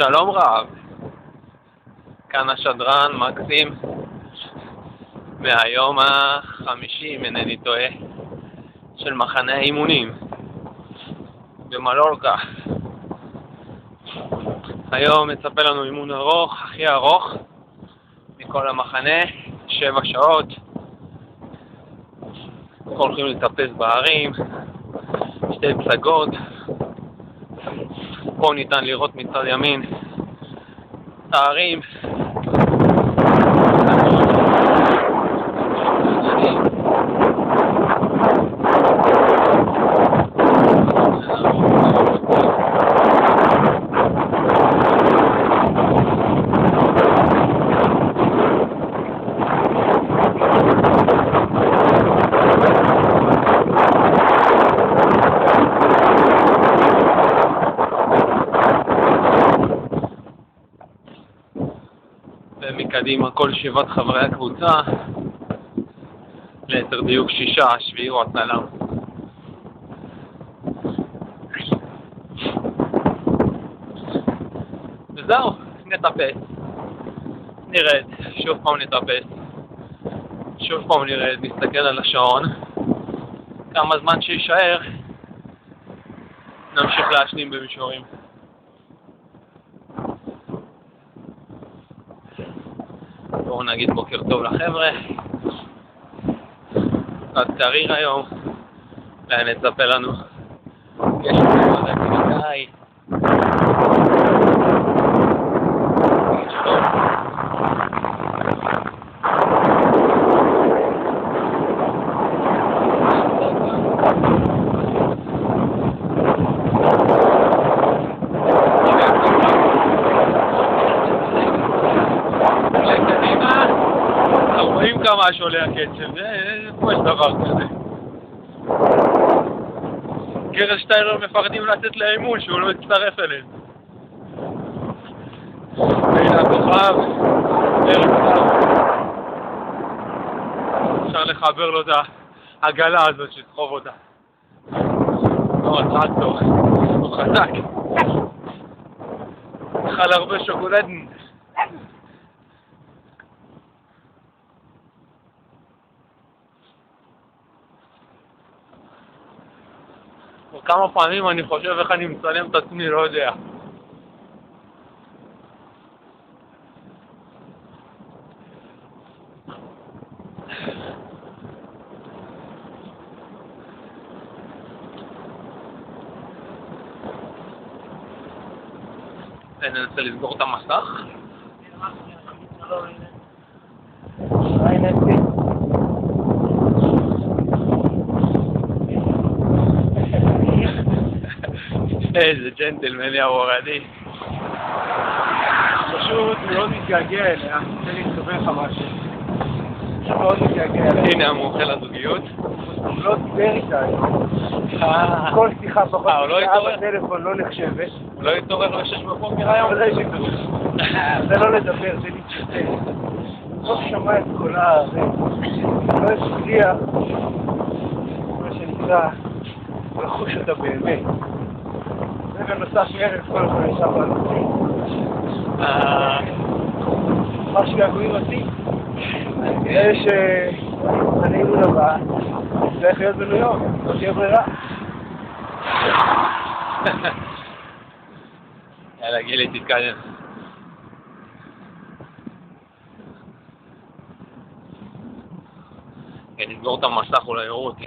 שלום רב, כאן השדרן מקסים מהיום ה-50, אם אינני טועה, של מחנה האימונים במלורקה. היום מצפה לנו אימון ארוך, הכי ארוך מכל המחנה, 7 שעות. אנחנו הולכים לטפס בהרים, 2 פסגות. פה ניתן לראות מצד ימין את ההרים. ומקדימה כל 7 חברי הקבוצה, ליתר דיוק 6, 7 הוא הצלם. וזהו, נטפס, נרד, שוב פעם נטפס, שוב פעם נרד, נסתכל על השעון, כמה זמן שישאר, נמשיך להשלים במישורים. בואו נגיד בוקר טוב לחבר'ה, קצת קריר היום, אולי נצפה לנו גשם מלא מדי. כמה שעולה הקצב, פה יש דבר כזה. גרלשטיינר מפחדים לצאת לאימון שהוא לא יצטרף אליהם. והנה הכוכב, ערב טוב. אפשר לחבר לו את העגלה הזאת שתסחוב אותה. טרקטור, הוא חזק. אכל הרבה שוקולדים. כמה פעמים אני חושב איך אני מצלם את עצמי, לא יודע. ננסה לסגור את המסך. איזה ג'נטלמני הוורדי. פשוט מאוד מתגעגע אליה, רוצה להסתובב לך משהו. מאוד מתגעגע אליה. הנה המומחה לזוגיות. הוא לא דיבר איתה היום. כל שיחה פחות שעה בטלפון לא נחשבת. הוא לא יתעורר ב-6 בבוקר היום? זה לא לדבר, זה להתשתף. לא שמע את קולה, לא הצליח, מה שנקרא, לחוש אותה באמת. ובנוסף מערב כל הזמן ישר בנושאים. מה שיגועים אותי, יש הנאימון הבא, צריך להיות בניו יורק, לא תהיה ברירה. יאללה גילי, תתקדם. נסגור את המסך, אולי יראו אותי.